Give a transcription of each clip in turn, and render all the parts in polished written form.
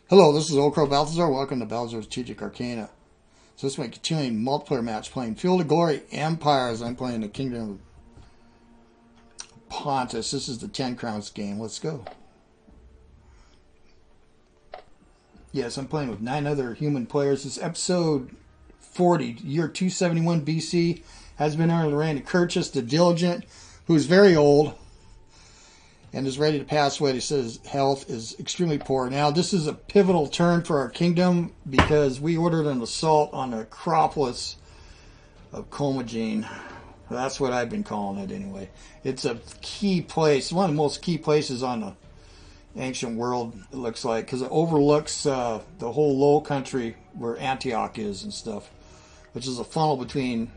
Hello, this is OldCrowBalthazor. Welcome to Balthazar's Strategic Arcana. So this is my continuing multiplayer match playing Field of Glory Empires. I'm playing the Kingdom of Pontus. This is the 10 Crowns game. Let's go. Yes, I'm playing with 9 other human players. This is episode 40, year 271 BC. Has been under the reign of Kyrchus the Diligent, who's very old and is ready to pass away. He says his health is extremely poor. Now, this is a pivotal turn for our kingdom because we ordered an assault on the Acropolis of Commagene. That's what I've been calling it anyway. It's a key place, one of the most key places on the ancient world, it looks like, because it overlooks the whole low country where Antioch is and stuff, which is a funnel between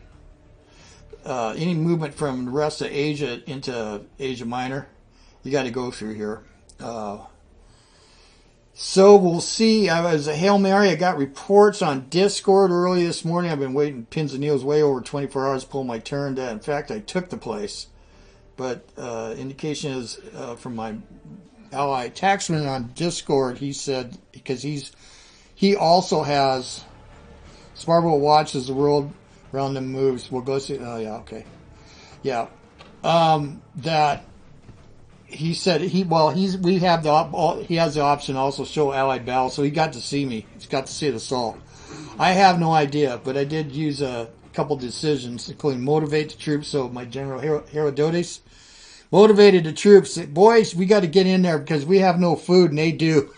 any movement from the rest of Asia into Asia Minor. You got to go through here. So we'll see. I was a Hail Mary. I got reports on Discord early this morning. I've been waiting pins and needles way over 24 hours to pull my turn. In fact, I took the place. But indication is from my ally Taxman on Discord. He said, because he also has Sparbo watches the world around them moves. We'll go see. Oh yeah, okay, yeah. That. He said he has the option to also show allied battle, so he got to see me. He's got to see the assault. I have no idea, but I did use a couple decisions, including motivate the troops. So my general Herodotes motivated the troops. Said, boys, we got to get in there because we have no food, and they do.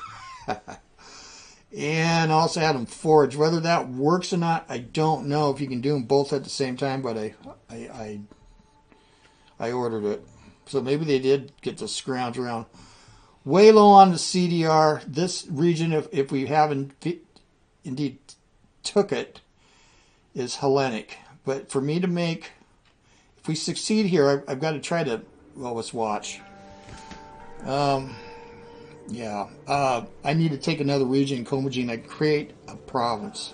And also had them forage. Whether that works or not, I don't know. If you can do them both at the same time, but I ordered it. So maybe they did get to scrounge around. Way low on the CDR. This region, if we haven't indeed took it, is Hellenic. But for me to make, if we succeed here, I've got to try to, well, let's watch. Yeah. I need to take another region in Commagene. I create a province.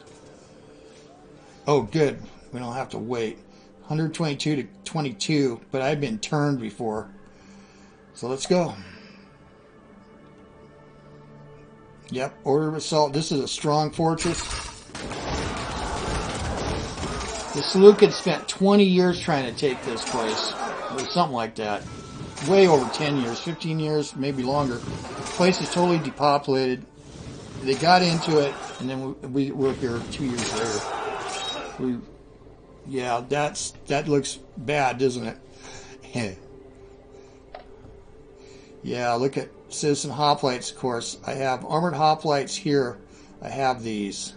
Oh, good. We don't have to wait. 122 to 22, but I've been turned before. So let's go. Yep, order of assault. This is a strong fortress. The Seleucids spent 20 years trying to take this place, or something like that. Way over 10 years, 15 years, maybe longer. The place is totally depopulated. They got into it, and then we're here 2 years later. Yeah, that looks bad, doesn't it? Yeah, look at citizen hoplites, of course. I have armored hoplites here. I have these.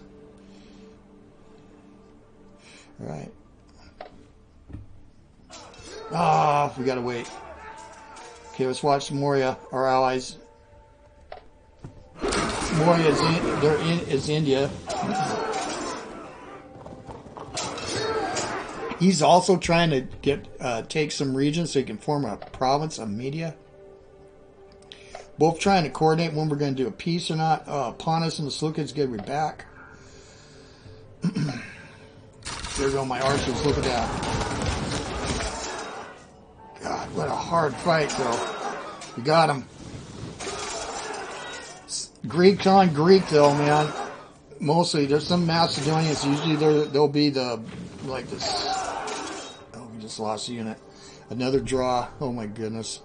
All right. We gotta wait. Okay, let's watch Moria, our allies. Moria is India. He's also trying to take some regions so he can form a province of Media. Both trying to coordinate when we're going to do a peace or not. Pontus and the Seleucids get me back. There go my archers. Look at that. God, what a hard fight, though. We got him. Greek on Greek, though, man. Mostly, there's some Macedonians. Usually, they'll be like this. Oh, we just lost a unit. Another draw. Oh my goodness.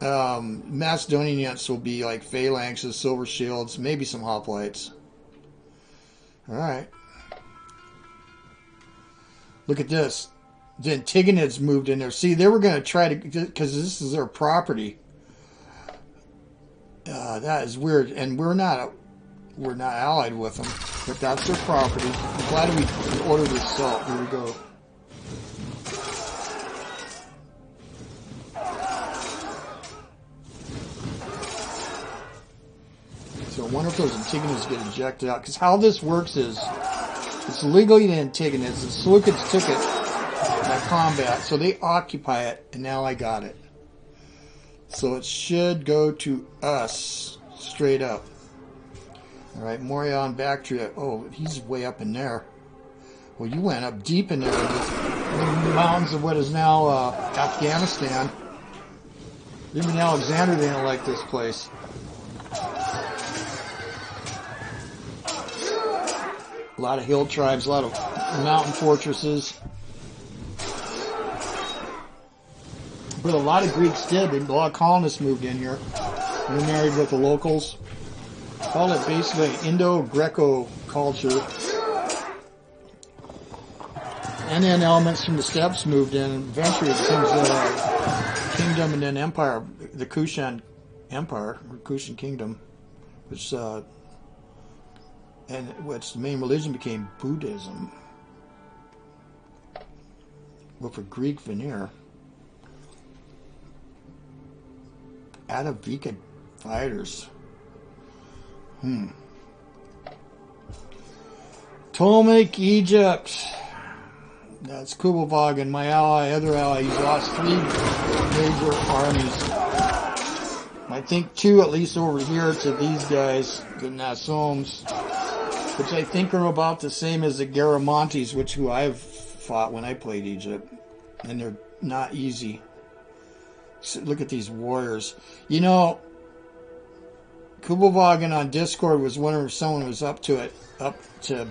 Macedonian units will be like phalanxes, silver shields, maybe some hoplites. Alright. Look at this. The Antigonids moved in there. See, they were going to try to, because this is their property. That is weird. And we're not allied with them, but that's their property. I'm glad we ordered this assault. Here we go. So I wonder if those Antagonists get ejected out. Because how this works is, it's legally the Antagonists. The Seleucids took it by combat, so they occupy it, and now I got it. So it should go to us straight up. Alright, Moria on Bactria. Oh, he's way up in there. Well, you went up deep in there in the mountains of what is now Afghanistan. Even Alexander didn't like this place. A lot of hill tribes, a lot of mountain fortresses. But a lot of Greeks did. A lot of colonists moved in here. They married with the locals. Call it basically Indo-Greco culture. And then elements from the steppes moved in. Eventually it becomes a kingdom and then empire. The Kushan Empire, or Kushan Kingdom. Which, and which the main religion became Buddhism. With a Greek veneer. Atavika fighters. Ptolemaic Egypt. That's Kuebelwagen, my ally, other ally. He's lost 3 major armies. I think 2 at least over here to these guys, the Nassoms, which I think are about the same as the Garamontes, who I've fought when I played Egypt. And they're not easy. So look at these warriors. You know, Kuebelwagen on Discord was wondering if someone was up to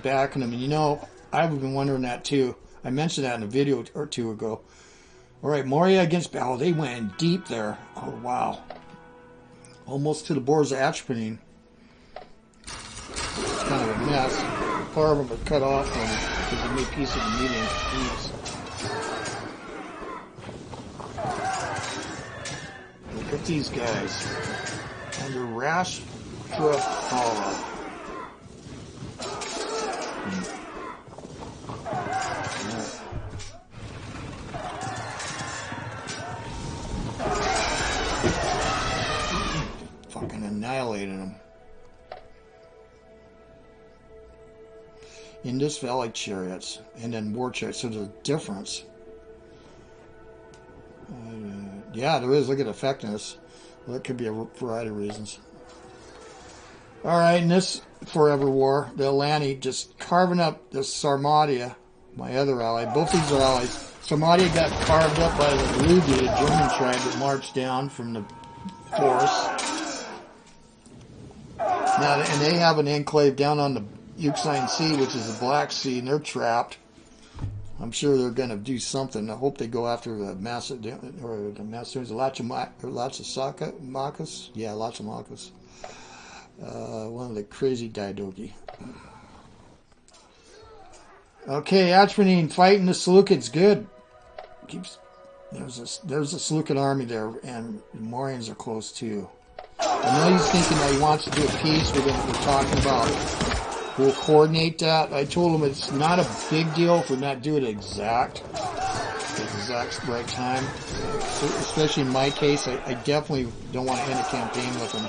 backing him. And you know, I've been wondering that too. I mentioned that in a video or 2 ago. Alright, Moria against... Oh, they went in deep there. Oh, wow. Almost to the borders of Acropolis. It's kind of a mess. Part of them are cut off from it because they made peace of the meeting. Jeez. Look at these guys. Under rash trip follow. Fucking annihilated them. Indus Valley chariots and then war chariots. So there's a difference. Yeah, there is. Look at effectiveness. Well, that could be a variety of reasons. Alright, in this forever war, the Athenae just carving up the Sarmatia, my other ally. Both these are allies. Sarmatia got carved up by the Belgae, a German tribe that marched down from the forest. Now, and they have an enclave down on the Euxine Sea, which is the Black Sea, and they're trapped. I'm sure they're going to do something. I hope they go after the Macedonians, Lachimachus. Yeah, Lachimachus. One of the crazy Diadochi. Okay, Acropolis fighting the Seleucids. Good. There's a Seleucid army there, and the Morians are close too. I know he's thinking that he wants to do a peace. We're talking about. We'll coordinate that. I told him it's not a big deal if we not do it at the exact right time. So, especially in my case, I definitely don't want to end a campaign with him.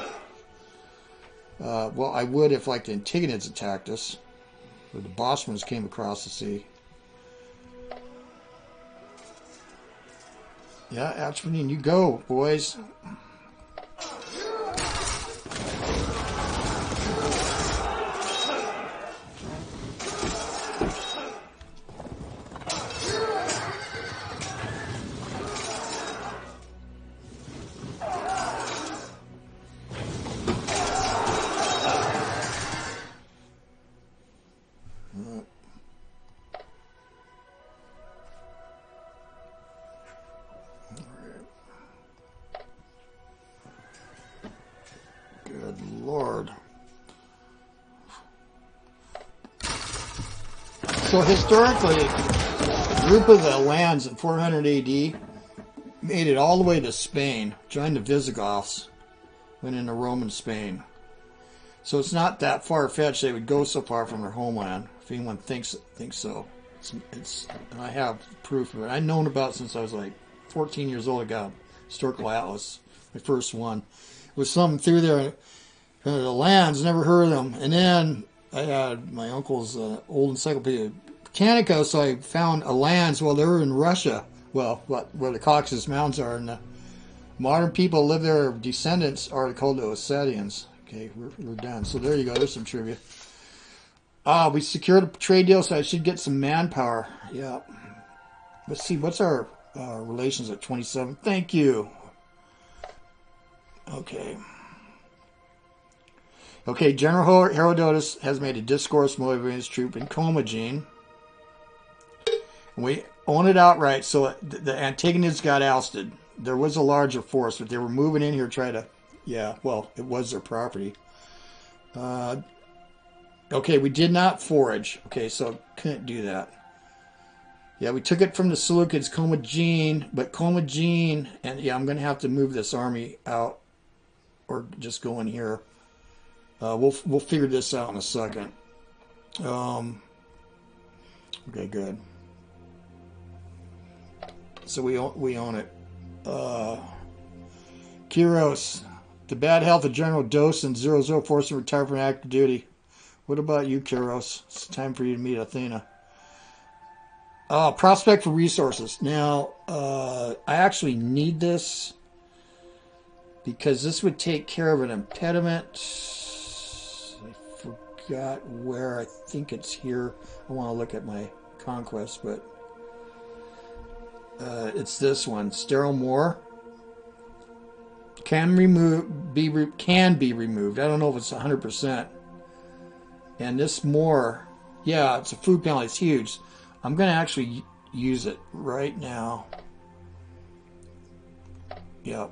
Well, I would if like the Antigonids attacked us, or the Bosporans came across the sea. Yeah, Acropolis, you go, boys. So historically, a group of the lands in 400 AD made it all the way to Spain, joined the Visigoths, went into Roman Spain. So it's not that far-fetched they would go so far from their homeland, if anyone thinks so. It's I have proof of it. I've known about it since I was like 14 years old. I got a historical atlas, my first one. It was something through there, the lands, never heard of them. And then I had my uncle's old encyclopedia Tanaka, so I found a lands. Well, they were in Russia. Well, where the Caucasus Mountains are, and the modern people live there. Descendants are called the Ossetians. Okay, we're done. So there you go. There's some trivia. We secured a trade deal, so I should get some manpower. Yeah. Let's see. What's our relations at 27? Thank you. Okay. Okay, General Herodotes has made a discourse motivating his troop in Commagene. We own it outright, so the Antagonists got ousted. There was a larger force, but they were moving in here to try to... Yeah, well, it was their property. Okay, we did not forage. Okay, so couldn't do that. Yeah, we took it from the Seleucids, Commagene, but Commagene, and yeah, I'm going to have to move this army out, or just go in here. We'll figure this out in a second. Okay, good. So we own it. Kyrchus, the bad health of General Dos and 00 forced him to retire from active duty. What about you, Kyrchus? It's time for you to meet Athenae. Prospect for resources. Now, I actually need this because this would take care of an impediment. I forgot where. I think it's here. I want to look at my conquest, but it's this one. Sterile Moor. Can be removed. I don't know if it's 100%. And this Moor, yeah, it's a food penalty. It's huge. I'm going to actually use it right now. Yep.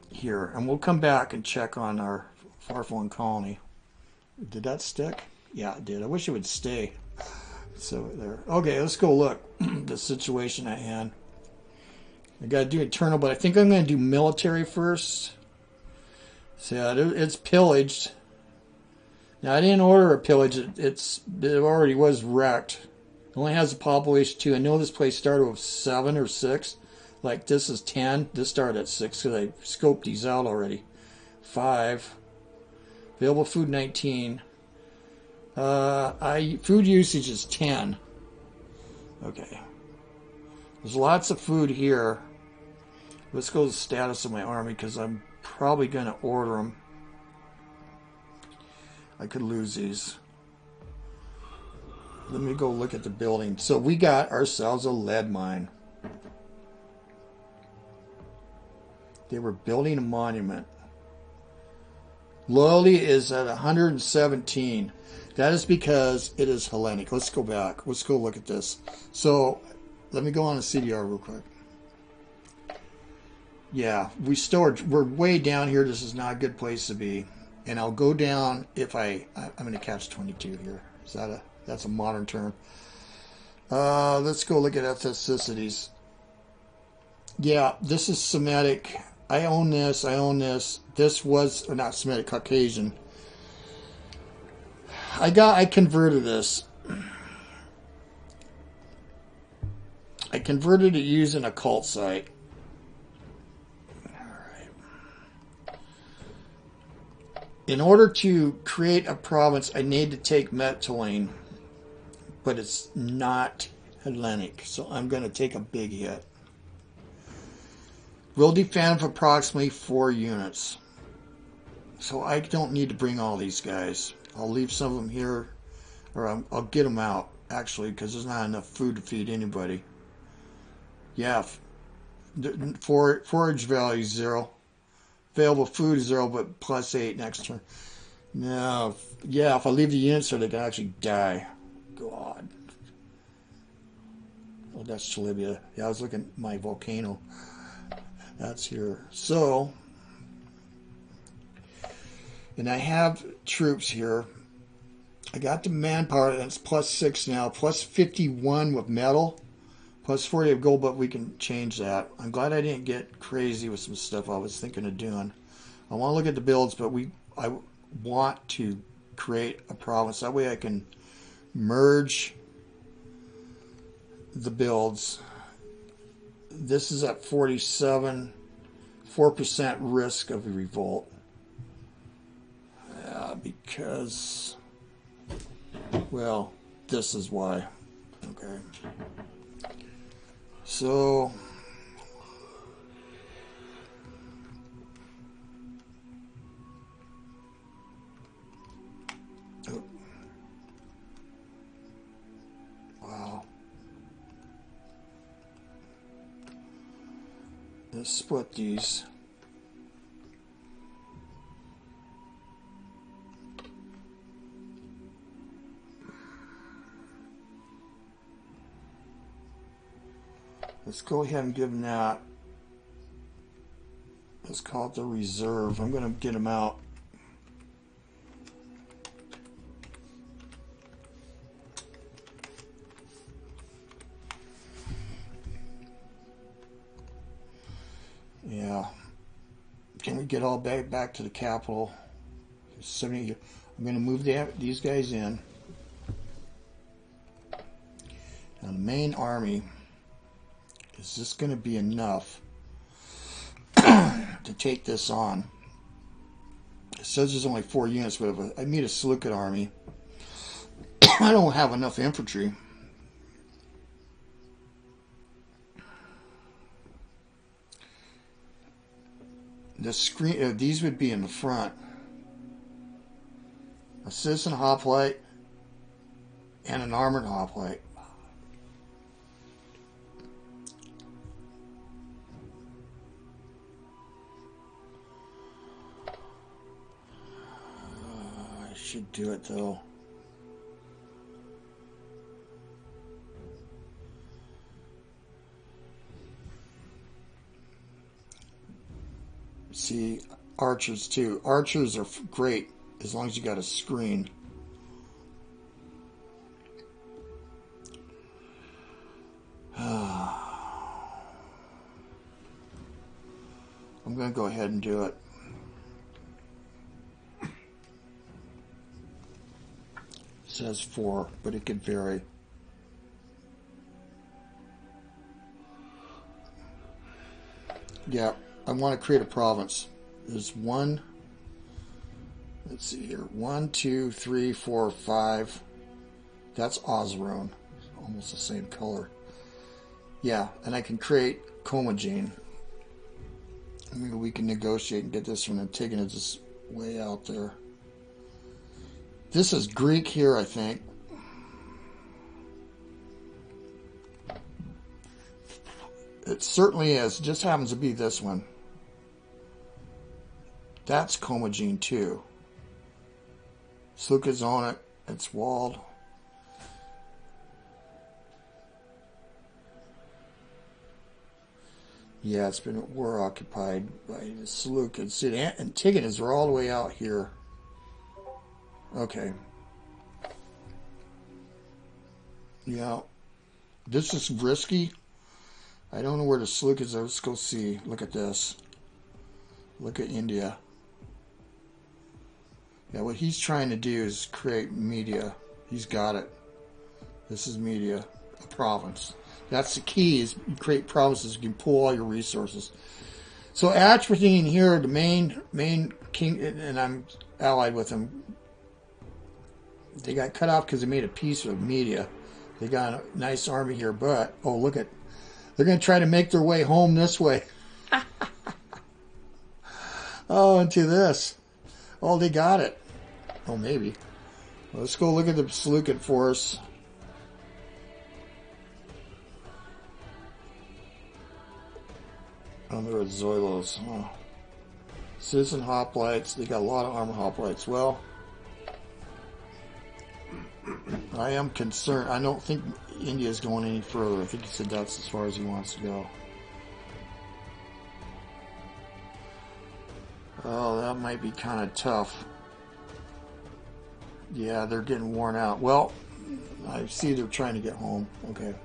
Here. And we'll come back and check on our far-flung colony. Did that stick? Yeah, it did. I wish it would stay. So there. Okay, let's go look. The situation at hand. I got to do internal, but I think I'm going to do military first. So yeah, it's pillaged. Now, I didn't order a pillage. It already was wrecked. It only has a population of 2. I know this place started with 7 or 6. Like, this is 10. This started at 6 because I scoped these out already. 5. Available food, 19. Food usage is 10. Okay. There's lots of food here. Let's go to the status of my army because I'm probably going to order them. I could lose these. Let me go look at the building. So we got ourselves a lead mine. They were building a monument. Loyalty is at 117. That is because it is Hellenic. Let's go back. Let's go look at this. So let me go on the CDR real quick. Yeah, we're way down here. This is not a good place to be. And I'll go down if I'm going to catch 22 here. That's a modern term. Let's go look at ethnicities. Yeah, this is Semitic. I own this. I own this. This was, or not Semitic, Caucasian. I converted this. I converted it using a cult site. In order to create a province, I need to take Ptolemaic, but it's not Hellenic, so I'm going to take a big hit. Will defend for approximately 4 units. So I don't need to bring all these guys. I'll leave some of them here, or I'll get them out, actually, because there's not enough food to feed anybody. Yeah, forage value 0. Available food is 0, but +8 next turn. No, yeah, if I leave the units there, they can actually die. God. Oh, that's Libya. Yeah, I was looking at my volcano. That's here. So, and I have troops here. I got the manpower, that's +6 now, +51 with metal, +40 of gold, but we can change that. I'm glad I didn't get crazy with some stuff I was thinking of doing. I want to look at the builds, but I want to create a province. That way I can merge the builds. This is at 47, 4% risk of a revolt. Because, well, this is why. Okay. So, oh. Wow. Let's split these. Let's go ahead and give them that. Let's call it the reserve. I'm going to get them out. Yeah. Can we get all back to the capital? 70. I'm going to move these guys in. Now the main army, is this going to be enough to take this on? It says there's only 4 units, but if I meet a Seleucid army, I don't have enough infantry. The screen, these would be in the front. A citizen hoplite and an armored hoplite. I should do it though. See, archers too. Archers are great as long as you got a screen. I'm going to go ahead and do it. It says 4, but it could vary. Yeah. I want to create a province. There's one, let's see here, 1, 2, 3, 4, 5. That's Osrone. Almost the same color. Yeah, and I can create Commagene. Maybe we can negotiate and get this from Antigonus way out there. This is Greek here, I think. It certainly is. It just happens to be this one. That's Commagene too. Seleucids on it. It's walled. Yeah, it's been war occupied by the Seleucids. See, Antigonus are all the way out here. Okay. Yeah. This is risky. I don't know where the Seleucids are. Let's go see. Look at this. Look at India. Yeah, what he's trying to do is create media. He's got it. This is media, a province. That's the key, is you create provinces. You can pull all your resources. So Atropine here, the main king, and I'm allied with him. They got cut off because they made a peace with media. They got a nice army here, but, oh, look at, they're going to try to make their way home this way. Oh, into this. Oh, they got it. Oh, maybe. Well, let's go look at the Seleucid force. Oh, they're at Zoilos. Oh. Citizen hoplites. They got a lot of armor hoplites. Well, I am concerned. I don't think India's going any further. I think he said that's as far as he wants to go. Oh, that might be kind of tough. Yeah, they're getting worn out. Well, I see they're trying to get home. Okay.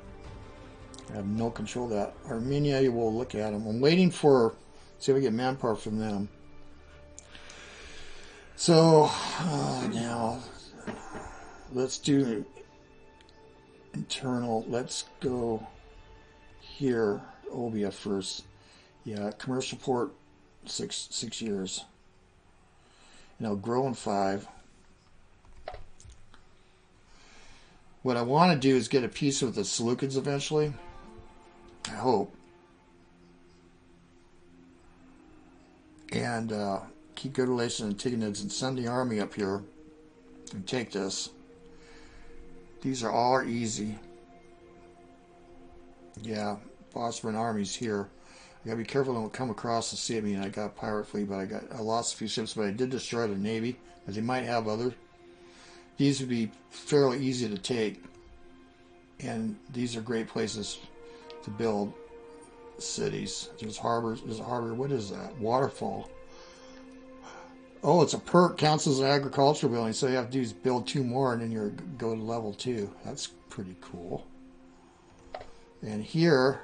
I have no control of that. Armenia, we'll look at them. I'm waiting for, see if we get manpower from them. So, now, let's do internal. Let's go here. Obia first. Yeah, commercial port, six years. And I'll grow in 5. What I want to do is get a peace with the Seleucids eventually. I hope. And keep good relations with Antigonids and send the army up here and take this. These are all easy. Yeah, Bosporan armies here. I gotta be careful don't come across and see it. I mean, I got a pirate fleet, but I lost a few ships, but I did destroy their navy, as they might have other. These would be fairly easy to take, and these are great places to build. cities. There's harbors. There's a harbor. What is that? Waterfall. Oh, it's a perk. Counts as an agricultural building. So you have to do is build 2 more, and then you go to level 2. That's pretty cool. And here,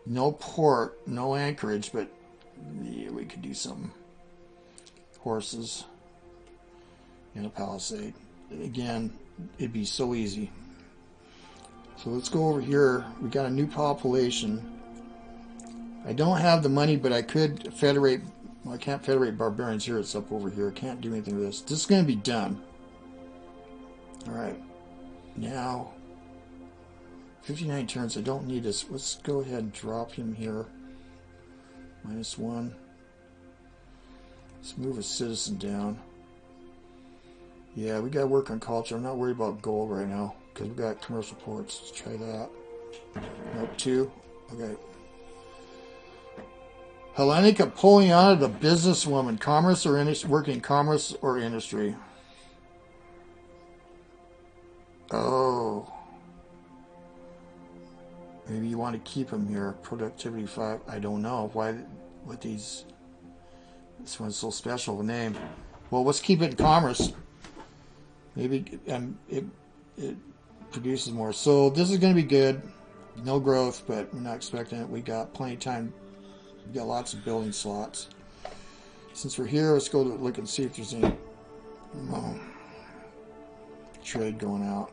no port, no anchorage, but yeah, we could do some horses and a palisade. Again, it'd be so easy. So let's go over here. We got a new population. I don't have the money, but I could federate. Well, I can't federate barbarians here. It's up over here. I can't do anything with this. This is going to be done. All right. Now, 59 turns. I don't need this. Let's go ahead and drop him here. -1. Let's move a citizen down. Yeah, we got to work on culture. I'm not worried about gold right now because we got commercial ports. Let's try that. Nope, 2. Okay. Hellenic Apolloniana, the businesswoman. Commerce or working commerce or industry. Oh. Maybe you want to keep him here. Productivity 5. I don't know. Why? What these... This one's so special, the name. Well, let's keep it in commerce. Maybe it produces more. So this is going to be good. No growth, but we're not expecting it. We got plenty of time. We got lots of building slots. Since we're here, let's go to look and see if there's any trade going out.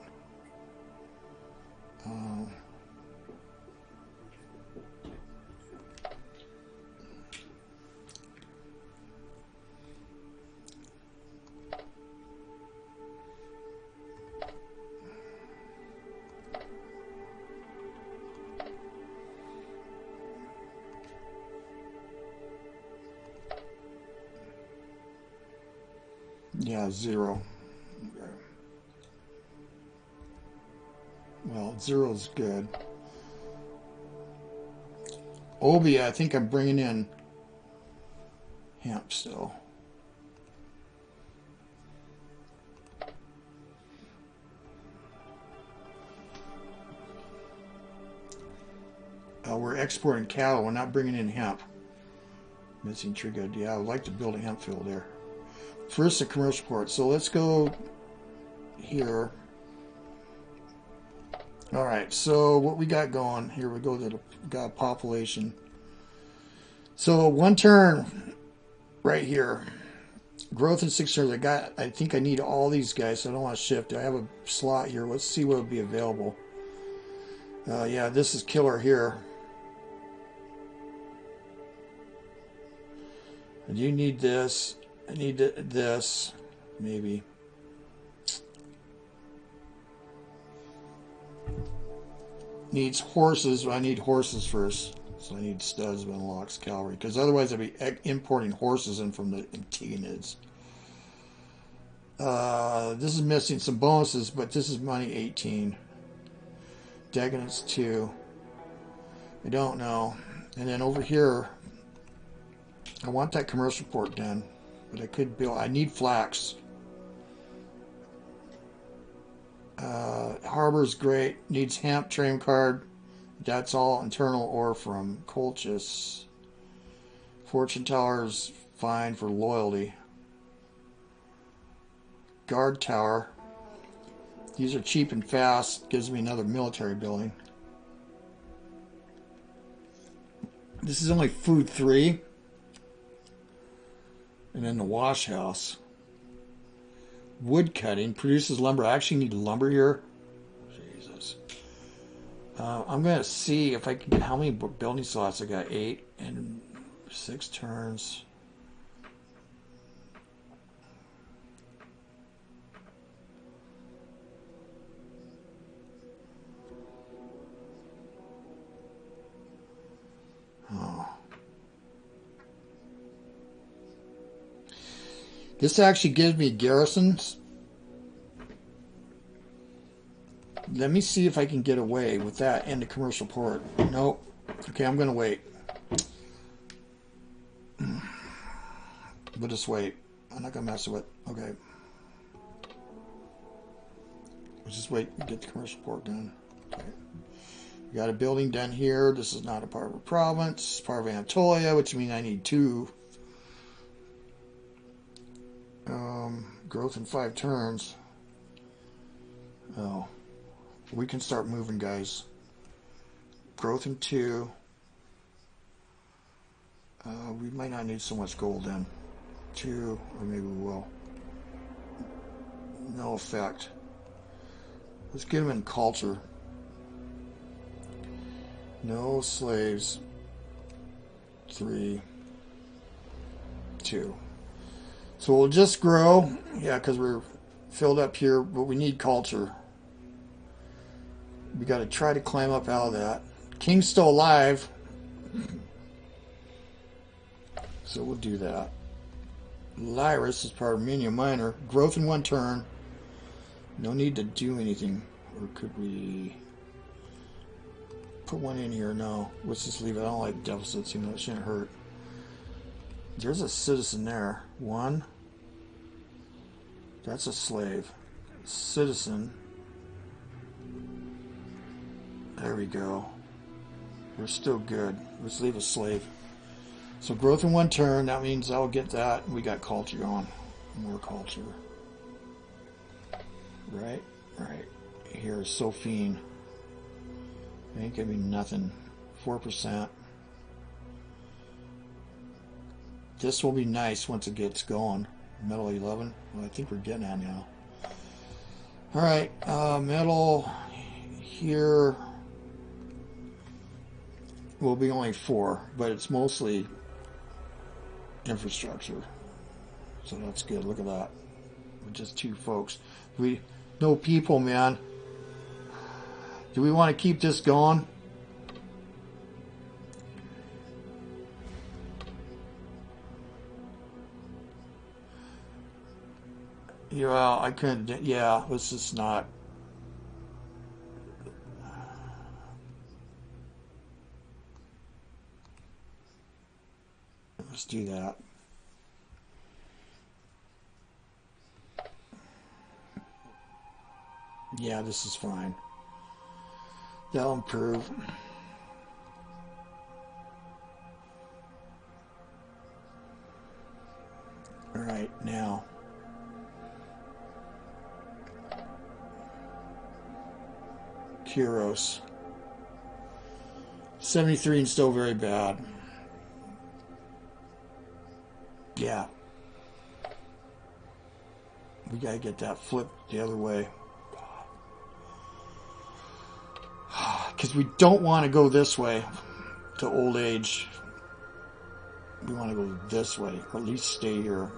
Yeah, 0. Okay. Well, 0 is good. Obia, I think I'm bringing in hemp still. We're exporting cattle. We're not bringing in hemp. Missing tree good. Yeah, I would like to build a hemp field there. First, a commercial port. So let's go here. All right. So what we got going here? We go to the got population. So 1 turn right here. Growth in 6 turns. I think I need all these guys. So I don't want to shift. I have a slot here. Let's see what would be available. Yeah, this is killer here. I do need this. I need this, maybe. Needs horses. I need horses first. So I need studs, but unlocks cavalry. Because otherwise I'd be importing horses in from the Antiguanids. This is missing some bonuses, but this is money 18. Degonets 2. I don't know. And then over here, I want that commercial port done. But I could build. I need flax. Harbor's great. Needs hemp, trade card. That's all internal ore from Kyrchus. Fortune teller's fine for loyalty. Guard tower. These are cheap and fast. Gives me another military building. This is only food 3. And then the wash house. Wood cutting. Produces lumber. I actually need lumber here. Jesus. I'm going to see if I can get how many building slots I got. 8 and 6 turns. Oh. This actually gives me garrisons. Let me see if I can get away with that and the commercial port. Nope. Okay, I'm going to wait. We'll just wait. I'm not going to mess with it. Okay. We'll just wait and get the commercial port done. Okay. We got a building done here. This is not a part of a province. It's part of Anatolia, which means I need 2. Growth in 5 turns. Oh. We can start moving, guys. Growth in 2. We might not need so much gold then. 2, or maybe we will. No effect. Let's get them in culture. No slaves. 3, 2. So we'll just grow. Yeah, because we're filled up here, but we need culture. We got to try to climb up out of that. King's still alive. So we'll do that. Lyrus is part of Armenia Minor. Growth in 1 turn. No need to do anything. Or could we put 1 in here? No. Let's just leave it. I don't like deficits, even though it shouldn't hurt. There's a citizen there. 1. That's a slave. Citizen. There we go. We're still good. Let's leave a slave. So growth in 1 turn. That means I'll get that. We got culture going. More culture. Right? Right. Here's Sophine. Ain't gonna be nothing. 4%. This will be nice once it gets going. Metal 11. Well, I think we're getting at now. Alright. Metal here will be only 4, but it's mostly infrastructure. So that's good. Look at that. We're just 2 folks. No people, man. Do we want to keep this going? Yeah, I couldn't. Yeah, let's just not. Let's do that. Yeah, this is fine. That'll improve. All right, now. Kyrchus. 73 and still very bad. Yeah. We gotta get that flipped the other way. Because we don't want to go this way to old age. We want to go this way, or at least stay here.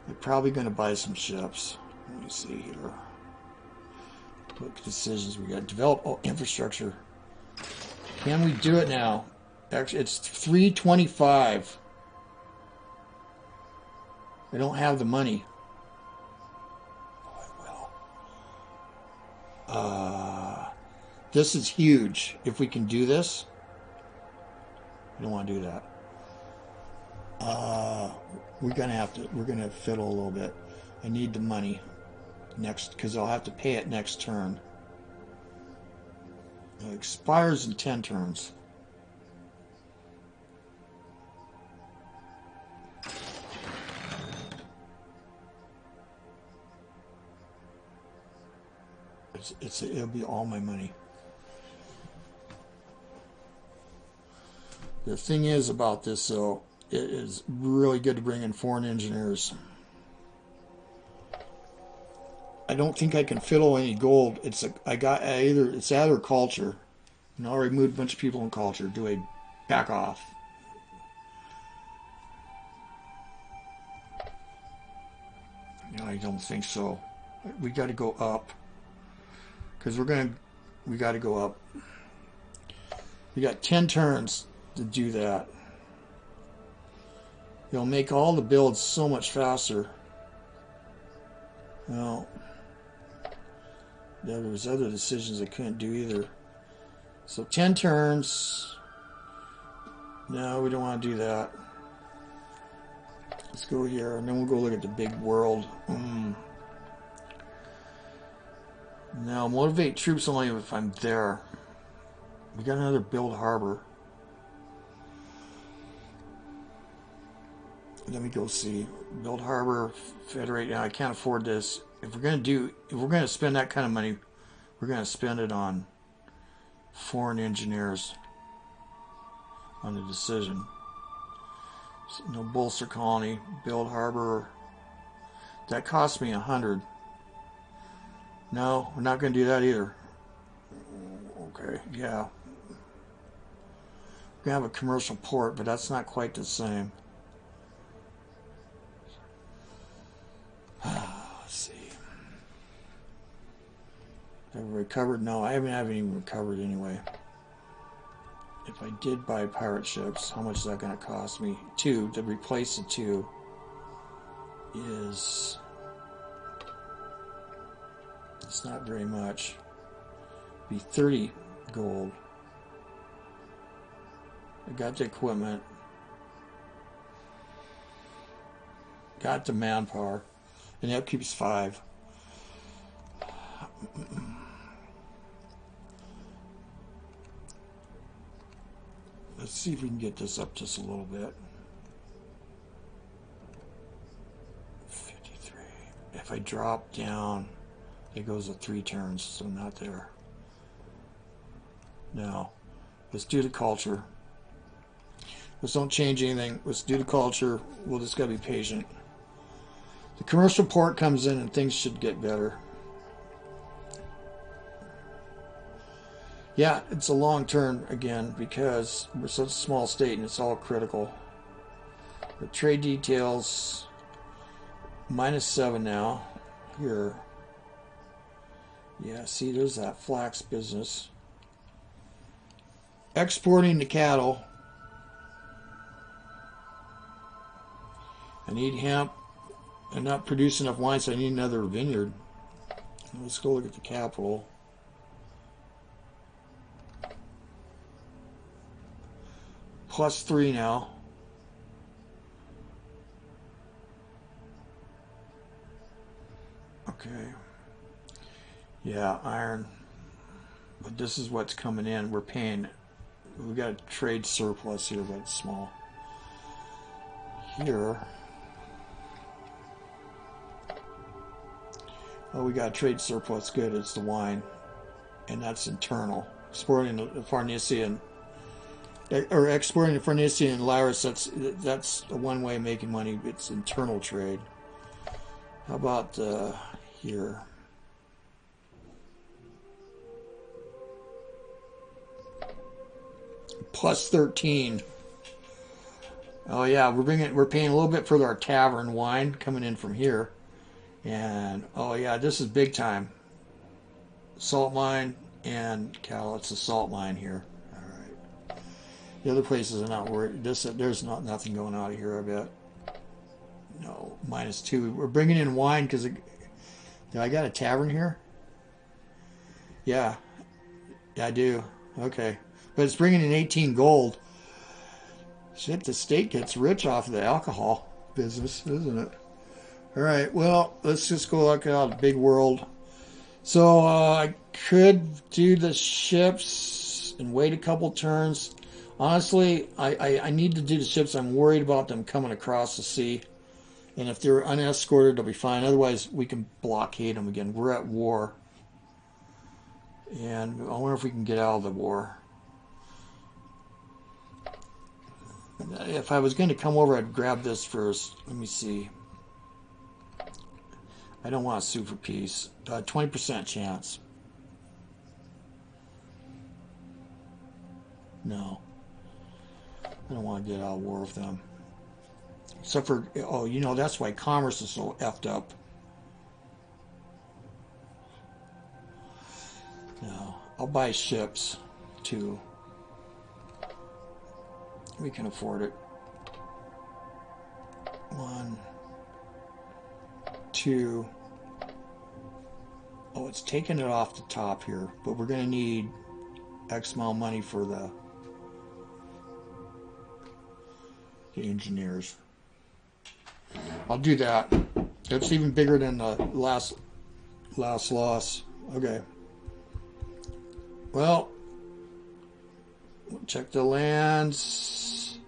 We're probably going to buy some ships. Let me see here. What decisions we got? Develop infrastructure. Can we do it now? Actually, it's 325. I don't have the money. This is huge. If we can do this, we don't want to do that. We're gonna fiddle a little bit. I need the money next, because I'll have to pay it next turn. It expires in 10 turns. It'll be all my money. The thing is about this, though, it is really good to bring in foreign engineers. I don't think I can fiddle any gold. It's either culture. And I already moved a bunch of people in culture. Do I back off? No, I don't think so. We got to go up. Because we got to go up. We got 10 turns to do that. It'll make all the builds so much faster. Well, there was other decisions I couldn't do either. So 10 turns. No, we don't want to do that. Let's go here, and then we'll go look at the big world. Now, motivate troops only if I'm there. We got another build harbor. Let me go see. Build harbor, federate. Now, I can't afford this. If we're gonna spend that kind of money, we're gonna spend it on foreign engineers on the decision. So, no bolster colony, build harbor. That cost me 100. No, we're not going to do that either. Okay, yeah. We have a commercial port, but that's not quite the same. Let's see. Have I recovered? No, I haven't even recovered anyway. If I did buy pirate ships, how much is that going to cost me? 2. To replace the 2 is... It's not very much. Be 30 gold. I got the equipment. Got the manpower. And that keeps 5. Let's see if we can get this up just a little bit. 53. If I drop down, it goes to 3 turns, so not there. Now, let's do the culture. Let's don't change anything. Let's do the culture. We'll just gotta be patient. The commercial port comes in and things should get better. Yeah, it's a long turn again because we're such a small state and it's all critical. The trade details, -7 now. Here. Yeah, see, there's that flax business. Exporting the cattle. I need hemp. I'm not producing enough wine, so I need another vineyard. Let's go look at the capital. +3 now. Okay. Yeah, iron. But this is what's coming in. We're paying. We got a trade surplus here, but it's small. Here. Oh, we got a trade surplus. Good. It's the wine. And that's internal. Exporting the Farnesian. Or exporting the Farnesian and Laris, that's a one way of making money. It's internal trade. How about here? +13. Oh yeah, we're paying a little bit for our tavern wine coming in from here. And oh yeah, this is big time. Salt mine and cattle. It's a salt mine here. All right. The other places are not worried. There's nothing going out of here, I bet. No, -2. We're bringing in wine because I got a tavern here. Yeah, I do. Okay, but it's bringing in 18 gold. Shit, the state gets rich off of the alcohol business, isn't it? All right, well, let's just go look out the big world. So I could do the ships and wait a couple turns. Honestly, I need to do the ships. I'm worried about them coming across the sea. And if they're unescorted, they'll be fine. Otherwise, we can blockade them again. We're at war. And I wonder if we can get out of the war. If I was going to come over, I'd grab this first. Let me see. I don't want to sue for peace. 20% chance. No. I don't want to get out of war with them. Except for, oh, you know, that's why commerce is so effed up. No. I'll buy ships, too. We can afford it. 1, 2. Oh, it's taking it off the top here, but we're going to need X amount of money for the engineers. I'll do that. It's even bigger than the last loss. Okay. Well, check the lands.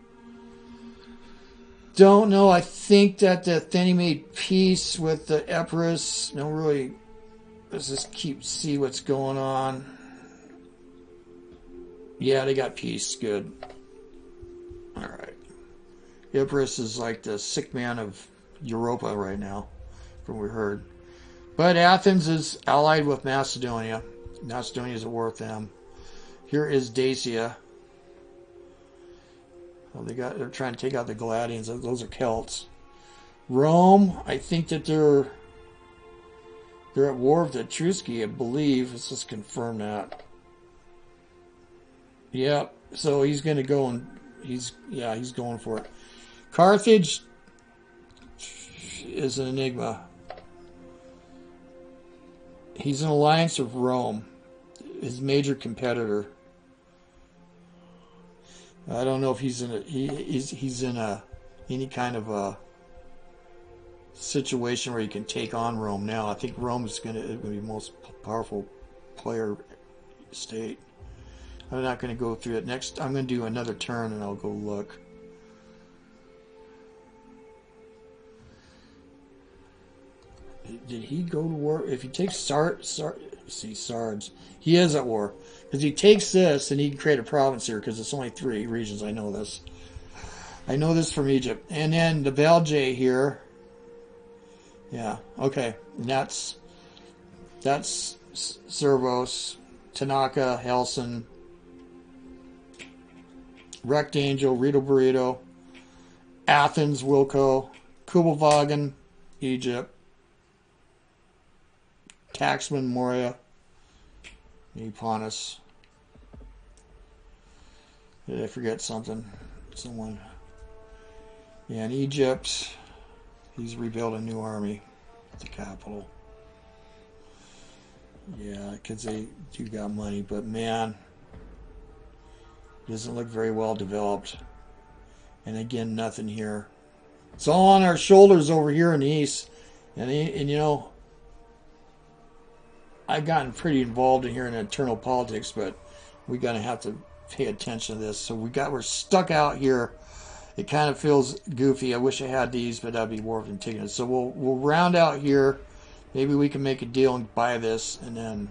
Don't know. I think that the Athenae made peace with the Epirus. No, really. Let's just see what's going on. Yeah, they got peace. Good. All right. Epirus is like the sick man of Europa right now, from what we heard. But Athens is allied with Macedonia. Macedonia is at war with them. Here is Dacia. Well, they're trying to take out the Galatians. Those are Celts. Rome, I think that they're at war with the Etrusci, I believe. Let's just confirm that. Yep. So he's going to go and he's going for it. Carthage is an enigma. He's in alliance with Rome, his major competitor. I don't know if he's in any kind of a situation where he can take on Rome now. I think Rome is going to be the most powerful player state. I'm not going to go through it. Next, I'm going to do another turn and I'll go look. Did he go to war? If he takes Sards, he is at war. Because he takes this and he can create a province here because it's only 3 regions. I know this. I know this from Egypt. And then the Belgae here. Yeah, okay. And that's Cervos, Tanaka, Hellsen, RektAngel, RitoDorito, Athens, Wilco, Kuebelwagen, Egypt, Taxman, Moria, maybe Pontus. Did I forget something? Someone. Yeah, in Egypt, he's rebuilt a new army at the capital. Yeah, because they do got money, but man, doesn't look very well developed. And again, nothing here. It's all on our shoulders over here in the east. And you know, I've gotten pretty involved in here in internal politics, but we're gonna have to pay attention to this. So we're stuck out here. It kind of feels goofy. I wish I had these, but that'd be worth it taking it. So we'll round out here. Maybe we can make a deal and buy this, and then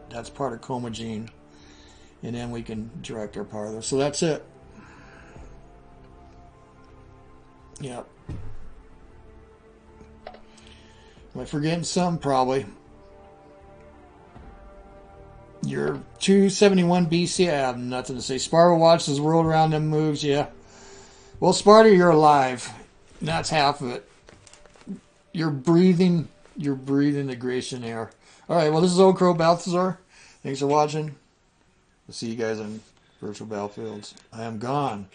that's part of Commagene, and then we can direct our power there. So that's it. Yep. Am I forgetting something? Probably. You're 271 BC. I have nothing to say. Sparta watches the world around them moves. Yeah. Well, Sparta, you're alive. That's half of it. You're breathing the Grecian air. All right. Well, this is OldCrowBalthazor. Thanks for watching. We'll see you guys on virtual battlefields. I am gone.